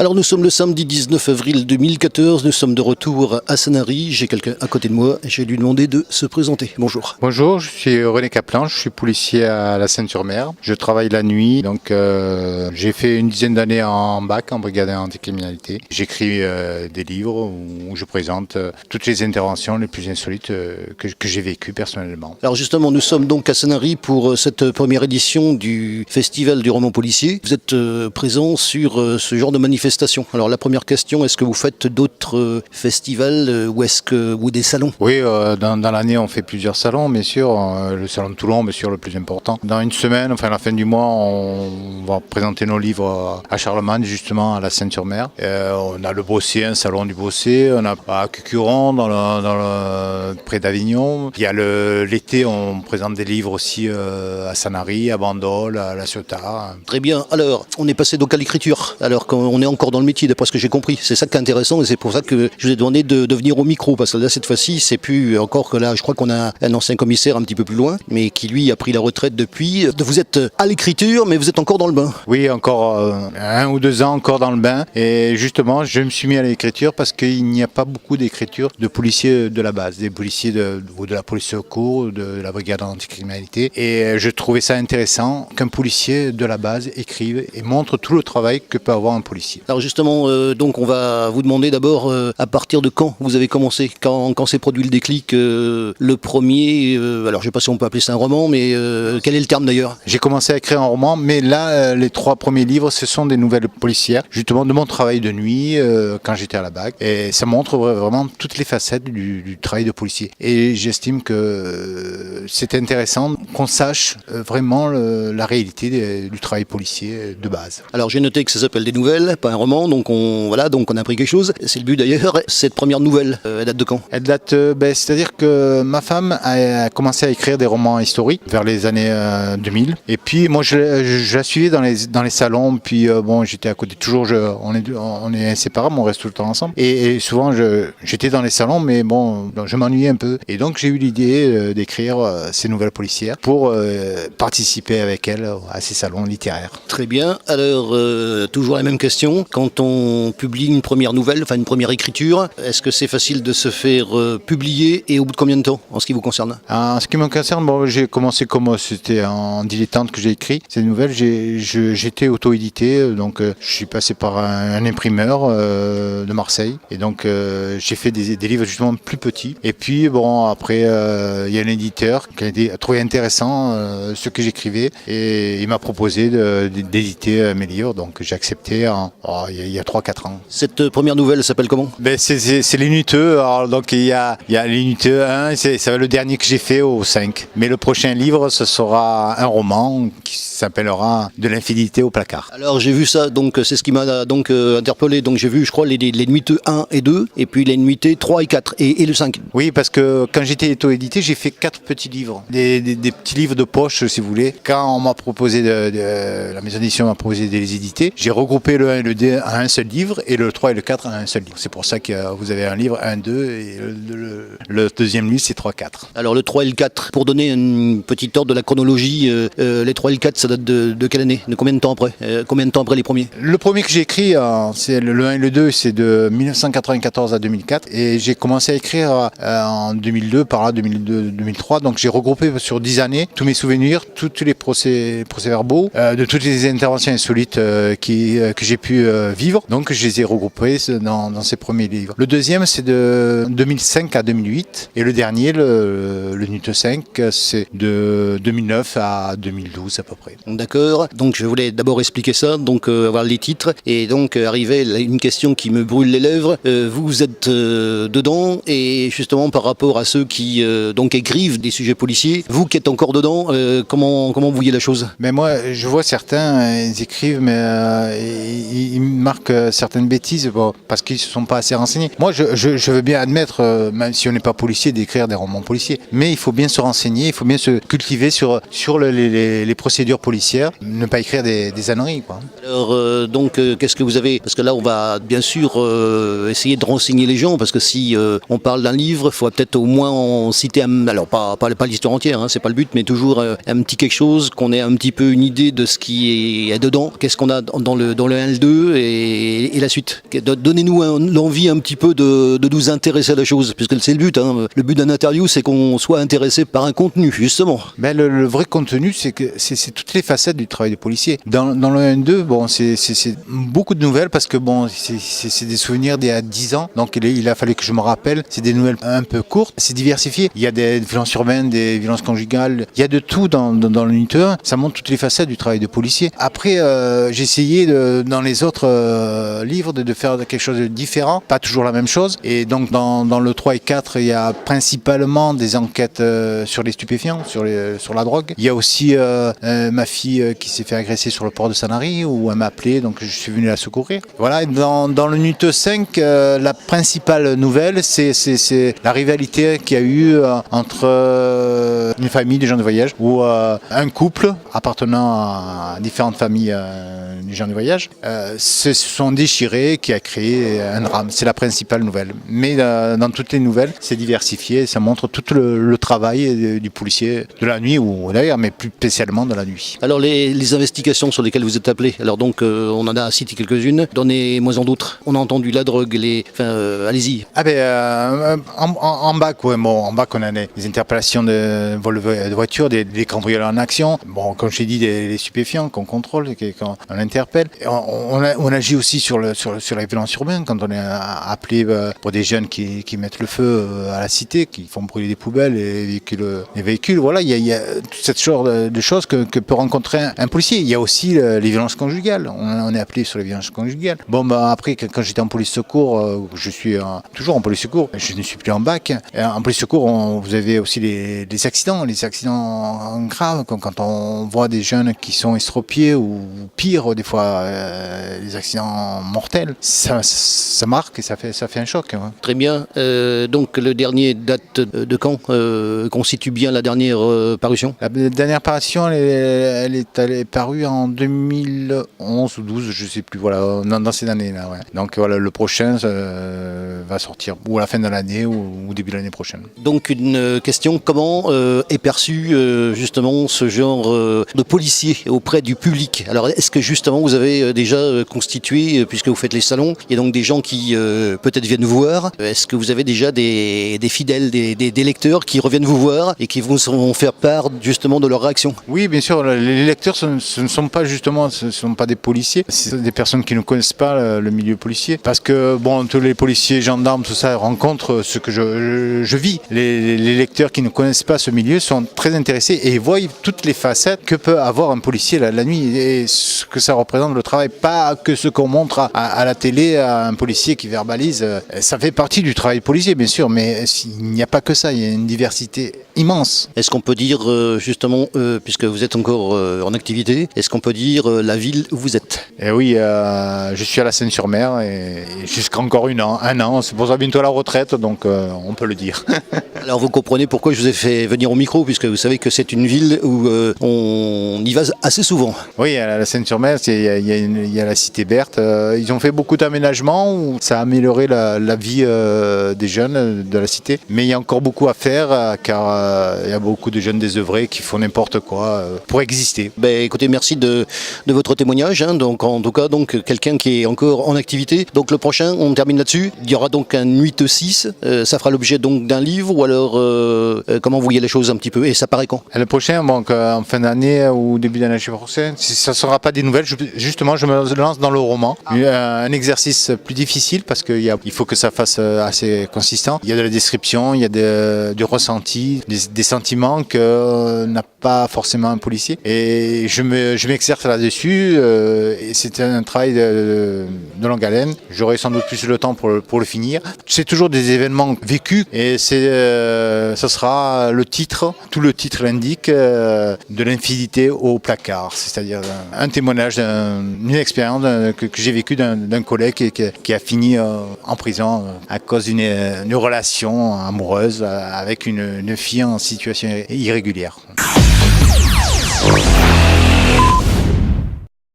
Alors nous sommes le samedi 19 avril 2014, nous sommes de retour à Sanary, j'ai quelqu'un à côté de moi et je vais lui demander de se présenter. Bonjour. Bonjour, je suis René Kaplan, je suis policier à la Seine-sur-Mer. Je travaille la nuit, donc j'ai fait une dizaine d'années en bac, en brigade anticriminalité. J'écris des livres où je présente toutes les interventions les plus insolites que j'ai vécues personnellement. Alors justement, nous sommes donc à Sanary pour cette première édition du Festival du roman policier. Vous êtes présent sur ce genre de manifestation. Alors la première question, est-ce que vous faites d'autres festivals ou des salons? Oui, dans l'année on fait plusieurs salons, bien sûr. Le salon de Toulon, bien sûr, le plus important. Dans une semaine, enfin à la fin du mois, on va présenter nos livres à Charlemagne, justement, à la Seine-sur-Mer. On a le Bossé, un salon du Bossé. On a à Cucuron, près d'Avignon. Il y a l'été, on présente des livres aussi à Sanary, à Bandol, à La Ciotat. Très bien. Alors, on est passé donc à l'écriture, alors qu'on est encore dans le métier, d'après ce que j'ai compris. C'est ça qui est intéressant et c'est pour ça que je vous ai demandé de venir au micro, parce que là, cette fois-ci, c'est plus encore que là, je crois qu'on a un ancien commissaire un petit peu plus loin, mais qui lui a pris la retraite depuis. Vous êtes à l'écriture, mais vous êtes encore dans le bain. Oui, encore 1 ou 2 ans encore dans le bain. Et justement, je me suis mis à l'écriture parce qu'il n'y a pas beaucoup d'écriture de policiers de la base, des policiers de la police secours, de la brigade anticriminalité. Et je trouvais ça intéressant qu'un policier de la base écrive et montre tout le travail que peut avoir un policier. Alors justement, donc on va vous demander d'abord à partir de quand vous avez commencé, quand s'est produit le déclic, le premier, alors je ne sais pas si on peut appeler ça un roman, mais quel est le terme d'ailleurs? J'ai commencé à écrire un roman, mais là, les 3 premiers livres, ce sont des nouvelles policières, justement de mon travail de nuit quand j'étais à la BAC. Et ça montre vraiment toutes les facettes du travail de policier. Et j'estime que c'est intéressant qu'on sache vraiment la réalité du travail policier de base. Alors j'ai noté que ça s'appelle des nouvelles, pas un roman, donc on a appris quelque chose. C'est le but d'ailleurs. Cette première nouvelle, elle date de quand? Elle date, c'est-à-dire que ma femme a commencé à écrire des romans historiques vers les années 2000. Et puis moi je la suivais dans les salons, puis j'étais à côté, toujours on est inséparables, on reste tout le temps ensemble. Et souvent j'étais dans les salons, mais je m'ennuyais un peu. Et donc j'ai eu l'idée d'écrire ces nouvelles policières pour participer avec elle à ces salons littéraires. Très bien. Alors, toujours la même question. Quand on publie une première nouvelle, enfin une première écriture, est-ce que c'est facile de se faire publier et au bout de combien de temps, en ce qui vous concerne? En ce qui me concerne, j'ai commencé comme c'était en dilettante que j'ai écrit ces nouvelles. J'étais auto-édité, donc je suis passé par un imprimeur de Marseille. Et donc j'ai fait des livres justement plus petits. Et puis après, il y a un éditeur qui a trouvé intéressant ce que j'écrivais et il m'a proposé d'éditer mes livres. Donc j'ai accepté il y a 3-4 ans. Cette première nouvelle s'appelle comment? C'est les Nuteux. Alors, donc il y a les Nuteux 1, c'est le dernier que j'ai fait au 5. Mais le prochain livre, ce sera un roman qui s'appellera De l'infidélité au placard. Alors j'ai vu ça, donc c'est ce qui m'a donc interpellé. Donc j'ai vu, je crois, les Nuiteux 1 et 2, et puis les Nuiteux 3 et 4, et le 5. Oui, parce que quand j'étais auto-édité, j'ai fait 4 petits livres. Des petits livres de poche, si vous voulez. Quand on m'a proposé, la maison d'édition m'a proposé de les éditer, j'ai regroupé le 1 et le 2 à un seul livre, et le 3 et le 4 à un seul livre. C'est pour ça que vous avez un livre 1, 2, et le deuxième livre, c'est 3, 4. Alors le 3 et le 4, pour donner une petite ordre de la chronologie, les 3 et le 4, ça date de quelle année? De combien de temps après? Combien de temps après les premiers? Le premier que j'ai écrit, c'est le 1 et le 2, c'est de 1994 à 2004, et j'ai commencé à écrire en 2002, par là, 2002-2003, donc j'ai regroupé sur 10 années tous mes souvenirs, tous les procès-verbaux, de toutes les interventions insolites que j'ai pu vivre, donc je les ai regroupés dans ces premiers livres. Le deuxième, c'est de 2005 à 2008, et le dernier, le Nuteux 5, c'est de 2009 à 2012 à peu près. D'accord, donc je voulais d'abord expliquer ça, donc avoir les titres, et donc arriver à une question qui me brûle les lèvres. Vous êtes dedans, et justement par rapport à ceux qui donc écrivent des sujets policiers, vous qui êtes encore dedans, comment vous voyez la chose? Mais moi, je vois certains, ils écrivent, mais ils marquent certaines bêtises parce qu'ils ne se sont pas assez renseignés. Moi, je veux bien admettre, même si on n'est pas policier, d'écrire des romans policiers, mais il faut bien se renseigner, il faut bien se cultiver sur les procédures policières, ne pas écrire des âneries, quoi. Alors donc qu'est-ce que vous avez? Parce que là on va bien sûr essayer de renseigner les gens, parce que si on parle d'un livre, il faut peut-être au moins en citer alors pas l'histoire entière, hein, c'est pas le but, mais toujours un petit quelque chose, qu'on ait un petit peu une idée de ce qui est dedans. Qu'est-ce qu'on a dans le 1 et le 2, peu et la suite. Donnez-nous l'envie un petit peu de nous intéresser à la chose, puisque c'est le but. Le but d'un interview, c'est qu'on soit intéressé par un contenu, justement. Ben le vrai contenu, c'est que c'est toutes les facettes du travail des policiers. Dans le 1-2, bon, c'est beaucoup de nouvelles parce que bon, c'est des souvenirs d'il y a 10 ans, donc il a fallu que je me rappelle. C'est des nouvelles un peu courtes, c'est diversifié. Il y a des violences urbaines, des violences conjugales, il y a de tout dans le unité 1. Ça montre toutes les facettes du travail de policier. Après, j'ai essayé dans les autres livres de faire quelque chose de différent, pas toujours la même chose. Et donc dans le 3 et 4, il y a principalement des enquêtes sur les stupéfiants, sur la drogue. Il y a aussi ma fille qui s'est fait agresser sur le port de Sanary, où elle m'a appelé, donc je suis venu la secourir. Voilà, dans le NUTE 5, la principale nouvelle, c'est la rivalité qu'il y a eu entre une famille des gens de voyage ou un couple appartenant à différentes familles des gens de voyage se sont déchirés, qui a créé un drame. C'est la principale nouvelle. Mais dans toutes les nouvelles, c'est diversifié, ça montre tout le travail du policier de la nuit ou d'ailleurs, mais plus spécialement de la nuit. Alors les investigations sur lesquelles vous êtes appelé, alors donc on en a cité quelques-unes, donnez-moi en d'autres. On a entendu la drogue, allez-y. Ah ben en bac, ouais, bon, en bac on a des interpellations de vol de voiture, des cambriolages en action. Bon, comme je t'ai dit, des stupéfiants qu'on contrôle, qu'on interpelle. On agit aussi sur la violence urbaine quand on est appelé pour des jeunes qui mettent le feu à la cité, qui font brûler des poubelles et les véhicules. Voilà, il y a toute cette sorte de choses que peut rencontrer un policier. Il y a aussi les violences conjugales. On est appelé sur les violences conjugales. Bon, après, quand j'étais en police secours, je suis toujours en police secours, je ne suis plus en bac. En police secours, vous avez aussi les accidents graves, quand on voit des jeunes qui sont estropiés ou pire, des fois, les accidents mortels. Ça marque et ça fait un choc. Ouais. Très bien. Donc le dernier date de quand constitue bien la dernière parution? La dernière parution, elle est parue en 2011 ou 12, je ne sais plus, voilà, dans ces années-là. Ouais. Donc voilà, le prochain va sortir ou à la fin de l'année ou début de l'année prochaine. Donc une question, comment est perçu justement ce genre de policier auprès du public? Alors est-ce que justement vous avez déjà constitué, puisque vous faites les salons, il y a donc des gens qui peut-être viennent vous voir, est-ce que vous avez déjà des fidèles, des lecteurs qui reviennent vous voir et qui vont faire part justement de leur réaction? Oui, bien sûr, les lecteurs ce ne sont pas des policiers, c'est des personnes qui ne connaissent pas le milieu policier, parce que bon, tous les policiers, gendarmes, tout ça rencontrent ce que je vis. Les lecteurs qui ne connaissent pas ce milieu sont très intéressés et voient toutes les facettes que peut avoir un policier la nuit et ce que ça représente le travail, pas que ce qu'on montre à la télé, à un policier qui verbalise. Ça fait partie du travail policier, bien sûr, mais il n'y a pas que ça, il y a une diversité immense. Est-ce qu'on peut dire justement, puisque vous êtes encore en activité, est-ce qu'on peut dire la ville où vous êtes? Et oui, je suis à la Seine-sur-Mer et jusqu'à encore un an, c'est pour ça bientôt à la retraite, donc on peut le dire. Alors vous comprenez pourquoi je vous ai fait venir au micro, puisque vous savez que c'est une ville où on y va assez souvent. Oui, à la Seine-sur-Mer, il y a la cité Berthe. Ils ont fait beaucoup d'aménagements où ça a amélioré la vie des jeunes de la cité. Mais il y a encore beaucoup à faire car il y a beaucoup de jeunes désœuvrés qui font n'importe quoi pour exister. Ben, écoutez, merci de votre témoignage. Donc, en tout cas, donc, quelqu'un qui est encore en activité. Donc le prochain, on termine là-dessus. Il y aura donc un 8-6. Ça fera l'objet donc d'un livre ou alors comment vous voyez les choses un petit peu? Et ça paraît quand? Le prochain, donc, en fin d'année ou début d'année prochaine, ça ne sera pas des nouvelles. Justement, je me lance dans le roman. Un exercice plus difficile parce qu'il faut que ça fasse assez consistant. Il y a de la description, il y a du ressenti, des sentiments que n'a pas forcément un policier. Et je m'exerce là-dessus. Et c'est un travail de longue haleine. J'aurai sans doute plus le temps pour le finir. C'est toujours des événements vécus et ça sera le titre. Tout le titre l'indique, de l'infidélité au placard. C'est-à-dire un témoignage d'une expérience que j'ai vécue d'un collègue qui a fini en prison à cause d'une relation amoureuse avec une fille en situation irrégulière.